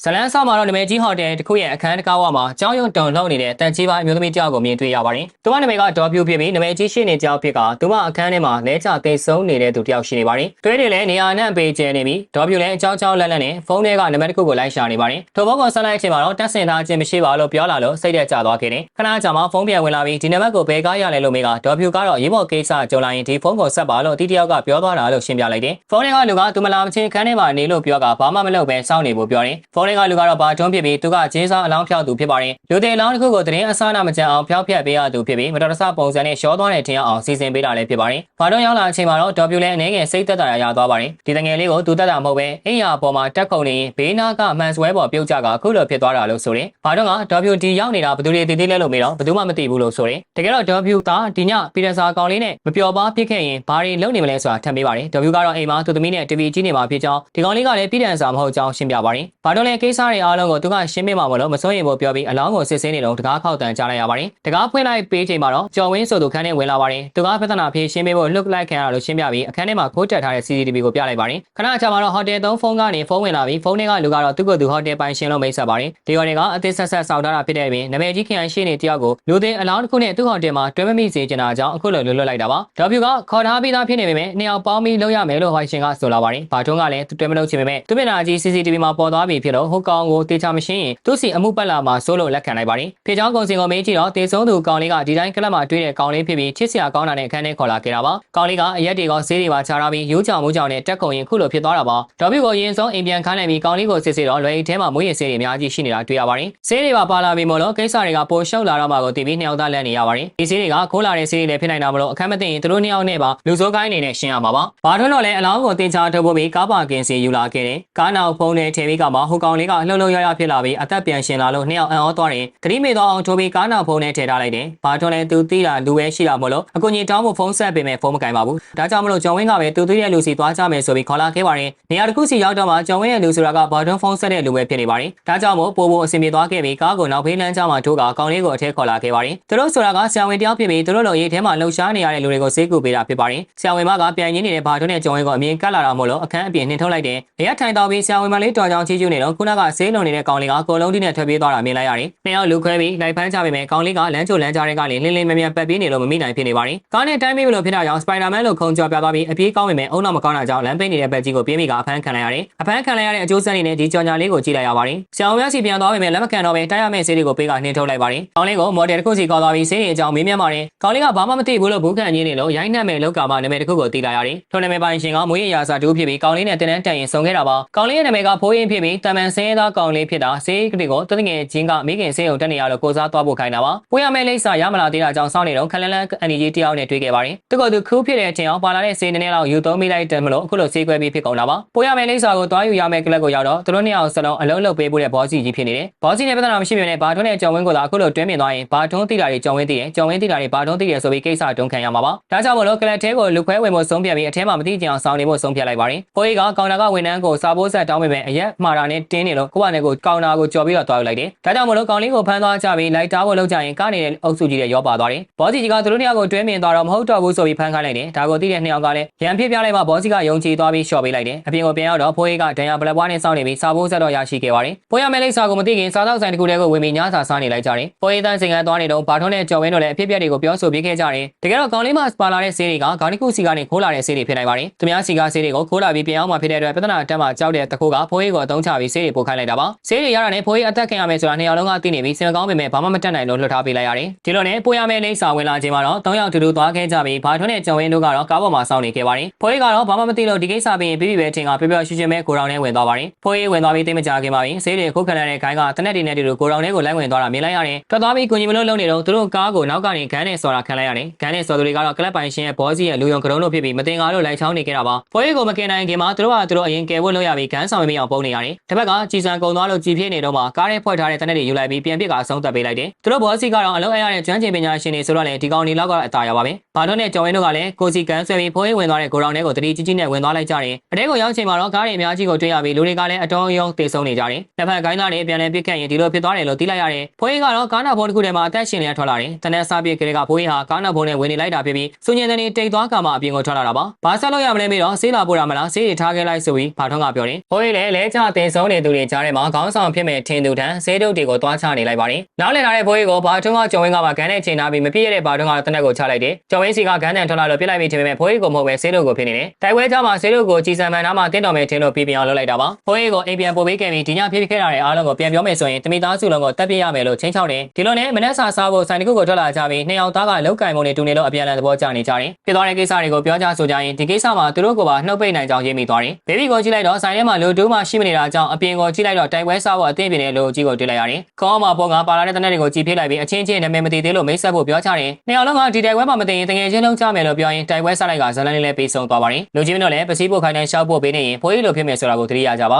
ဇလန်းဆောင်မှာတော့နာမည်ကြီးဟိုတယ်တစ်ခုရဲ့အခန်းတစ်ကားဝမှာကြောင်းရုံတုံလှုပ်နေတဲ့တန်ကြီးပိုင်းမျိုးသမီးတယောက်ကိုမြင်တွေ့ရပါတယ်။သူမနာမည်ကဒေါ်ပြူဖြစ်ပြီးနာမည်ကြီးရှိနေကြောင်းဖြစ်ကသူမအခန်းထဲမှာလဲကျသိမ်းဆုံးနေတဲ့သူတယောက်ရှိနေပါတယ်။တွဲတွေလည်းနေရာနဲ့ပေးကျဲနေပြီးဒေါ်ပြူလည်းအကြောင်းလန့်နဲ့ဖုန်းထဲကနံပါတ်တစ်ခုကိုလိုက်ရှာနေပါတယ်။ထို့ဘောကဆက်လိုက်အချိန်မှာတော့တက်ဆင်ထားခြင်းမရှိပါလို့ပြောလာလို့စိတ်သက်သာသွားခဲ့တယ်။ခဏကြာမှဖုန်းပြန်ဝင်လာပြီးဒီနံပါတ်ကိုဘယ်ကားရလဲလို့မေးကဒေါ်ပြူကတော့ရေးပေါ်ကိစ္စကြုံလာရင်ဒီဖုန်းကိုဆက်ပါလို့တီတယောက်ကပြောသွားတာလို့ရှင်းပြလိုက်တယ်။ဖုန်းထဲကလူကသူမလာမချင်းခန်းထဲမှာနေလို့ပြောကဘာမှမလုပ်ပဲစောင့်နေဖို့ပြောတယ်။ဖုန်းထဲကလူကတော့ဘာတွန်းဖြစ်ပြီးသူကဂျင်းစားအလောင်းဖျောက်သူဖြစ်ပါတယ်။လူတွေအလောင်းတစ်ခုကိုတရင်အစားနာမကြအောင်ဖျောက်ဖျက်ပေးရသူဖြစ်ပြီးမတော်တဆပုံစံနဲ့ရှောသွားတဲ့ထင်အောင်စီစဉ်ပေးတာလည်းဖြစ်ပါတယ်။ဘာတော့ရောက်လာအချိန်မှာတော့ဒေါ်ပြူလည်းအနေငယ်စိတ်သက်သာရသွားပါတယ်။ဒီတငယ်လေးကိုသူတက်တာမဟုတ်ပဲအိမ်ယာပေါ်မှာတက်ခုံနေရင်ဘေးနာကမှန်ဆွဲပေါ်ပြုတ်ကြကအခုလိုဖြစ်သွားတာလို့ဆိုရင်ဘာတော့ကဒေါ်ပြူဒီရောက်နေတာဘသူတွေတည်တည်လဲလို့မေးတော့ဘသူမှမသိဘူးလို့ဆိုရင်တကယ်တော့ဒေါ်ပြူကဒီညပီတန်ဆာကောင်လေးနဲ့မပျော်ပါဖြစ်ခဲ့ရင်ဘာတွေလုပ်နေမလဲဆိုတာထပ်မေးပါတယ်။ဒေါ်ပြူကတော့အိမ်မှာသူသမီးနဲ့တီဗီကြည့်နေမှာဖြစ်ကြောင်းဒီကောင်လေးကလည်းပီတန်ဆာမဟုတ်ကြောင်းရှင်းပြပါတယ်။ဘာတော့လဲကိစ္စတွေအားလုံးကိုသူကရှင်းပြမှာမလို့မစိုးရင်ဖို့ပြောပြီးအလောင်းကိုစစ်ဆေးနေတော့တကားခောက်တန်ကြားလိုက်ရပါတယ်။တကားဖွင့်လိုက်ပေးချိန်မှာတော့ကျော်ဝင်းဆိုသူခန်းထဲဝင်လာပါတယ်။သူကပြဿနာဖြေရှင်းပေးဖို့လှုပ်လိုက်ခံရလို့ရှင်းပြပြီးအခန်းထဲမှာခိုးတက်ထားတဲ့ CCTV ကိုပြလိုက်ပါတယ်။ခဏကြာမှတော့ဟိုတယ်3ဖုန်းကနေဖုန်းဝင်လာပြီးဖုန်းထဲကလူကတော့သူ့ကိုယ်သူဟိုတယ်ပိုင်ရှင်လို့မိတ်ဆက်ပါတယ်။ဒီရော်တွေကအသစ်ဆက်စောက်ထားတာဖြစ်တဲ့ပြင်နာမည်ကြီးခရိုင်ရှိနေတယောက်ကိုလူသိအလောင်းတစ်ခုနဲ့သူ့ဟိုတယ်မှာတွဲမမိစေချင်တာကြောင့်အခုလိုလွတ်လိုက်တာပါ။ဒေါ်ပြူကခေါ်ထားပြီးသားဖြစ်နေပေမဲ့နှစ်ယောက်ပေါင်းပြီးလုပ်ရမယ်လို့ဟိုင်ရှင်ကဆိုလာပါတယ်။ဘာထုံးကလည်းသူတွဲမလုပ်ချင်ပေမဲ့သူမျက်နှာကြီး CCTV မှာပေါ်သွားပြီဖြစ်လို့ဟိုကောင်ကိုတေချာမရှင်းရင်သူ့စီအမှုပတ်လာမှာစိုးလို့လက်ခံလိုက်ပါတယ်။ဖြစ်ကြောင်းကုန်စင်ကိုမေးကြည့်တော့တေဆုံးသူကောင်လေးကဒီတိုင်းကလပ်မှာတွေးတဲ့ကောင်လေးဖြစ်ပြီးချစ်စရာကောင်းတာနဲ့အခန်းထဲခေါ်လာခဲ့တာပါ။ကောင်လေးကအရက်တွေကဆေးတွေပါချထားပြီးရိုးချောင်မိုးချောင်နဲ့တက်ကုန်ရင်ခုလိုဖြစ်သွားတာပါ။ဒေါ်ပြူကိုရင်ဆုံးအိမ်ပြန်ခိုင်းလိုက်ပြီးကောင်လေးကိုစစ်ဆေးတော့လွယ်အိတ်ထဲမှာမွေးရဆေးတွေအများကြီးရှိနေတာတွေ့ရပါတယ်။ဆေးတွေပါလာပြီးမို့လို့ကိစ္စတွေကပိုရှုပ်လာတော့မှကိုတည်ပြီးနှစ်ယောက်သားလန့်နေရပါတယ်။ဒီဆေးတွေကခိုးလာတဲ့ဆေးတွေလည်းဖြစ်နိုင်တာမလို့အခက်မသိရင်သူတို့နှစ်ယောက်နဲ့ပါလူစိုးကိုင်းနေနဲ့ရှင်းရမှာပါ။ဘာထွန်းတော့လည်းအလောင်းကိုတင်ချထုတ်ဖို့ပြီးကားပါကင်စီယူလာခဲ့တယ်။ကားနောက်ဖုန်းနဲ့ထည့်ပြီးကမှဟိုကောင်လေးကအလှုပ်ရဖြစ်လာပြီးအသက်ပြန်ရှင်လာလို့နှစ်ယောက်အံ့ဩသွားတယ်။တတိမေသောအောင်ထိုးပြီးကားနောက်ဖုန်းနဲ့ထည့်ထားလိုက်တယ်။ဘာထွန်းလည်းသူသိတာလူပဲရှိတာမလို့အကူကြီးတောင်းဖို့ဖုန်းဆက်ပေးမယ်ဖုန်းမကင်ပါဘူး။ဒါကြောင့်မလို့ဂျော်ဝင်းကပဲသူသိတဲ့လူစီသွားကြမယ်ဆိုပြီးခေါ်လာခဲ့ပါတယ်။နေရာတစ်ခုစီရောက်တော့မှဂျော်ဝင်းရဲ့လူဆိုတာကဘာထွန်းဖုန်းဆက်တဲ့လူပဲဖြစ်နေပါတယ်။ဒါကြောင့်မို့ပိုအဆင်ပြေသွားခဲ့ပြီးကားကိုနောက်ဖေးလမ်းကြားမှာထိုးကကောင်လေးကိုအထက်ခေါ်လာခဲ့ပါတယ်။သူတို့ဆိုတာကဆရာဝန်တယောက်ဖြစ်ပြီးသူတို့လိုရေးထဲမှာလှုပ်ရှားနေရတဲ့လူတွေကိုစေးကူပေးတာဖြစ်ပါတယ်။ဆရာဝန်မကပြန်ရင်းနေတဲ့ဘာထွန်းနဲ့ဂျော်ဝင်းကိုအမြင်ကတ်လာတာမို့လို့အခန်းအပြင်နှင်ထုတ်လိုက်တယ်။နေရာထိုင်တော့ပြီးဆရာဝန်မလေးတော်ကြောင်ချီးကျူးနေတော့ခုနကဆေးလုံနေတဲ့ကောင်လေးကကိုလုံးတီးနဲ့ထွက်ပြေးသွားတာမြင်လိုက်ရတယ်။နှစ်ယောက်လူခွဲပြီးလိုက်ဖမ်းချပေမဲ့ကောင်လေးကလမ်းချိုလမ်းကြားတွေကလည်းလင်းလင်းမြမြပတ်ပြေးနေလို့မမိနိုင်ဖြစ်နေပါတယ်။ကားနဲ့တိုင်းမေးလို့ဖြစ်တာကြောင့်စပိုင်ဒါမန်လို့ခုံကြော်ပြသွားပြီးအပြေးကောင်းပေမဲ့အုံနောက်မကောင်းတာကြောင့်လမ်းပိတ်နေတဲ့ဘက်ကြီးကိုပြေးမိကအဖမ်းခံလိုက်ရတယ်။အဖမ်းခံလိုက်ရတဲ့အကျိုးဆက်အနေနဲ့ဒီကြော်ညာလေးကိုကြည့်လိုက်ရပါတယ်။ဆရာဝန်များစီပြန်သွားပေမဲ့လက်မခံတော့ပဲတိုက်ရမယ့်ဆေးတွေကိုပေးကနှင်ထုတ်လိုက်ပါတယ်။ကောင်လေးကိုမော်ဒယ်တစ်ခုစီခေါ်သွားပြီးဆေးတွေအကြောင်းမေးမြန်းပါတယ်။ကောင်လေးကဘာမှမသိဘူးလို့ဘူးခံရင်းနေလို့ရိုင်းနှက်မဲ့လောက်ကမှနာမည်တစ်ခုကိုသိလိုက်ရတယ်။ထိုနာမည်ပိုင်ရှင်ကမွေးရရာစာတူဖြစ်ပြီးကောင်လေးနဲ့တင်တန်းတန်ရင်ဆုံခဲ့တာပါ။ကောင်လေးရဲ့နာမည်ကဖိုးရင်ဖြစ်ပြီးတမန်ဆင်းရဲသားကောင်လေးဖြစ်တာဆေးတွေကိုတငယ်ချင်းကမိခင်ဆေးုံတက်နေရလို့ကိုစားသွားဖို့ခိုင်းတာပါ။ပွေရမယ့်လိပ်စာရမလာသေးတာကြောင့်စောင့်နေတော့ခလန်းလန်းအန်ဒီကြီးတယောက်နဲ့တွေ့ခဲ့ပါတယ်။သူကသူခူးဖြစ်တဲ့အချိန်အောင်ပါလာတဲ့ဆေးနည်းနည်းလောက်ယူသုံးမိလိုက်တယ်မလို့အခုလိုဆေးခွဲပြီးဖြစ်ကုန်တာပါ။ပွေရမယ့်လိပ်စာကိုတွားယူရမယ့်ကလပ်ကိုရောက်တော့သူတို့နှစ်ယောက်စလုံးအလုံးလုံးပေးဖို့တဲ့ဘောစီကြီးဖြစ်နေတယ်။ဘောစီနဲ့ပြဿနာမရှိပေမဲ့ဘာထွန်းနဲ့ကျော်ဝင်းကသာအခုလိုတွဲမြင်သွားရင်ဘာထွန်းသိတာတွေကျော်ဝင်းသိတယ်ကျော်ဝင်းသိတာတွေဘာထွန်းသိတယ်ဆိုပြီးကိစ္စတုံးခံရမှာပါ။ဒါကြောင့်မလို့ကလပ်ထဲကိုလူခွဲဝင်ဖို့ဆုံးဖြတ်ပြီးအထဲမှာမသိကြအောင်ဆောင်နေဖို့ဆုံးဖြတ်လိုက်ပါတယ်။ပွေကကောင်တာကဝန်ထမ်းကိုစာပိုးဆက်တောင်းပေမဲ့အရက်မှားတာနဲ့တင်းနေလို့ကိုယ့်ဘာနဲ့ကိုကောင်တာကိုကြော်ပြီးတော့တွားယူလိုက်တယ်။ဒါကြောင့်မလို့ကောင်လေးကိုဖမ်းသွားကြပြီးလိုက်တားဖို့လုပ်ကြရင်ကားနေတဲ့အုပ်စုကြီးတွေရောပါသွားတယ်။ဘောစီကြီးကသူတို့နှစ်ယောက်ကိုတွဲမြင်သွားတော့မဟုတ်တော့ဘူးဆိုပြီးဖမ်းခိုင်းလိုက်တယ်။ဒါကိုသိတဲ့နှစ်ယောက်ကလည်းရန်ဖြစ်ပြလိုက်မှဘောစီကယုံကြည်သွားပြီးရှော့ပေးလိုက်တယ်။အပြင်ကိုပြန်ရောက်တော့ဖိုးအေးကဒဏ်ရာဘလက်ပွားနဲ့စောင့်နေပြီးစာပိုးဆက်တော့ရရှိခဲ့ပါတယ်။ဖိုးရမယ့်လိပ်စာကိုမသိခင်စားသောက်ဆိုင်တစ်ခုတည်းကိုဝင်ပြီးညစာစားနေလိုက်ကြတယ်။ဖိုးအေးတန်းစင်ကသွားနေတော့ဘာထွန်းနဲ့ကျော်ဝင်းတို့လည်းအဖြစ်အပျက်တွေကိုပြောဆိုပြခဲ့ကြတယ်။တကယ်တော့ကောင်လေးမှပါလာတဲ့ဆေးတွေကခေါင်းတစ်ခုစီကနေခိုးလာတဲ့ဆေးတွေဖြစ်နိုင်ပါတယ်။သူများစီကဆေးတွေကိုခိုးလာပြီးပြန်အောင်မှဖြစ်တဲ့အတွက်ပြဿနာတက်မှကြောက်တဲ့တခိုးကဖိုးအေးကိုအသုံးချပြီးဆေးတွေပို့ခိုင်းလိုက်တာပါ။ဆေးတွေရတာနဲ့ဖိုးအေးအသက်ခံရမယ်ဆိုတာနှစ်ယောက်လုံးကသိနေပြီးစင်ကောင်းပေမဲ့ဘာမှမတတ်နိုင်လို့လွှတ်ထားပေးလိုက်ရတယ်။ဒီလိုနဲ့ပို့ရမယ့်လိပ်စာဝင်လာချိန်မှာတော့၃ယောက်တူတူသွားခဲ့ကြပြီးဘာထွန်းနဲ့ကျော်ဝင်းတို့ကတော့ကားပေါ်မှာစောင့်နေခဲ့ပါတယ်။ဖိုးအေးကတော့ဘာမှမသိလို့ဒီကိစ္စပြီးရင်ပြီးပဲထင်ကပျော်ပျော်ရွှင်ရွှင်ပဲကိုရောင်နဲ့ဝင်သွားပါတယ်။ဖိုးအေးဝင်သွားပြီးသိမကြခင်ပါပြီးဆေးတွေခုတ်ခန့်တဲ့ခိုင်းကတနက်တွေနဲ့တူကိုရောင်နဲ့ကိုလိုက်ဝင်သွားတာမြင်လိုက်ရတယ်။ထွက်သွားပြီးကိုကြီးမလို့လုံနေတော့သူတို့ကားကိုနောက်ကနေခန်းနဲ့စော်တာခံလိုက်ရတယ်။ခန်းနဲ့စော်သူတွေကတော့ကလပ်ပိုင်ရှင်ရဲ့ဘောစီရဲ့လူယုံကရုံးတို့ဖြစ်ပြီးမတင်ကားလို့လိုက်ချောင်းနေခဲ့တာပါ။ဖိုးအေးကိုမကင်နိုင်ခင်မှာသူတို့အရင်ကယ်ဖို့လုပ်ရပြီးခန်းဆောင်မင်းအောင်ပုံနေရတယ်။တစ်ဖက်ကကြည်စံကုန်သွားလို့ကြည်ဖြစ်နေတော့မှကားထဲဖွဲ့ထားတဲ့တနက်တွေယူလိုက်ပြီးပြန်ပစ်ကအဆုံးသတ်ပေးလိုက်တယ်။သူတို့ဘောစီကတော့အလုံးအရတဲ့ကျွမ်းကျင်ပညာရှင်တွေဆိုတော့လေဒီကောင်ဒီလောက်ကအသာရပါပဲ။ဘာလို့နဲ့ကျော်ဝင်းတို့ကလည်းကိုစီကန်ဆွဲပြီးဖိုးအေးဝင်သွားတဲ့ကိုရောင်ထဲကိုတတိကြီးကြီးနဲ့ဝင်သွားလိုက်ကြတယ်။အတဲကိုရောက်ချိန်မှာတော့ကားတွေအများကြီးကိုတွေ့ရပြီးလူတွေကလည်းအတော်ရုံတေဆုံးနေကြတယ်။တစ်ဖက်ကိုင်းသားတွေပြန်လည်ပစ်ခတ်ရင်ဒီလိုဖြစ်သွားတယ်လို့သိလိုက်ရတယ်။ဖိုးအေးကတော့ကားနောက်ဘုံတစ်ခုထဲမှာအသက်ရှင်လျက်ထွက်လာတယ်။တနက်စားပြစ်ကလေးကဖိုးအေးဟာကားနောက်ဘုံနဲ့ဝင်နေလိုက်တာဖြစ်ပြီးစူညင်တဲ့နေတိတ်သွားကမှအပြင်ကိုထွက်လာတာပါ။ဘာဆက်လို့ရမလဲမေးတော့ဆေးလာပို့ရမလားဆေးတွေထားခဲ့လိုက်ဆိုပြီးဘာထုံးကပြောတယ်။ဖိုးအေးလည်းလဲချတင်ဆုံးနေသူ တွေကြားထဲမှာခေါင်းဆောင်ဖြစ်မဲ့ထင်သူထံဆေးတုပ်တွေကိုတွားချနေလိုက်ပါတယ်နောက်လည်လာတဲ့ဖိုးကြီးကိုဘာထုံးကကြုံဝင်းကပါဂန်းနဲ့ချိန်ထားပြီးမပြည့်ရတဲ့ဘာထုံးကတနက်ကိုချလိုက်တယ်ကြုံဝင်းစီကဂန်းတန်ထွက်လာလို့ပြစ်လိုက်ပြီးထင်ပေမဲ့ဖိုးကြီးကိုမဟုတ်ပဲဆေးတုပ်ကိုဖြစ်နေတယ်တိုက်ပွဲကြားမှာဆေးတုပ်ကိုကြည်စံမှန်သားမှာတင်းတော်မဲ့ထင်လို့ပြပြအောင်လုပ်လိုက်တာပါဖိုးကြီးကိုအိမ်ပြန်ပို့ပေးခဲ့ပြီးဒီညဖြစ်ခဲ့တာတွေအားလုံးကိုပြန်ပြောမယ်ဆိုရင်တမိသားစုလုံးကိုတပ်ပြရမယ်လို့ချင်းချောက်တယ်ဒီလိုနဲ့မနက်စာစားဖို့ဆိုင်တစ်ခုကိုထွက်လာကြပြီးနှစ်ယောက်သားကလောက်ကင်ပုံတွေတူနေလို့အပြန်အလှန်သဘောကျနေကြတယ်ဖြစ်သွားတဲ့ကိစ္စတွေကိုပြောကြဆိုကြရင်ဒီကိစ္စမှာသူတို့ကပါနှုတ်ပိတ်နိုင်ကြောင်းရေးမိသွားတယ်ဘေဘီကိုကြည့်လိုက်တော့ဆိုင်ထဲမှာလူတူးမှရှိမနေတာကြောင့်အပြင်ကိုကြည့်လိုက်တော့တိုက်ပွဲစားဖို့အသင့်ပြနေတဲ့လူကြီးကိုတွေ့လိုက်ရတယ်ခေါင်းမှာပေါ်ကပါလာတဲ့တနက်တွေကိုကြည့်ပြလိုက်ပြီးအချင်းချင်းနာမည်မသိသေးလို့မိတ်ဆက်ဖို့ပြောချတယ်နှစ်ယောက်လုံးကဒီတိုက်ပွဲမှာမသိရင်တကယ်ချင်းလုံးချမယ်လို့ပြောရင်တိုက်ပွဲစားလိုက်ကဇလန်းလေးလေးပေးဆုံးသွားပါတယ်လူကြီးမင်းတို့လည်းပစီးဖို့ခိုင်းတဲ့ရှောက်ဖို့ပေးနေရင်ဖိုးကြီးလိုဖြစ်မယ်ဆိုတာကိုသတိရကြပါ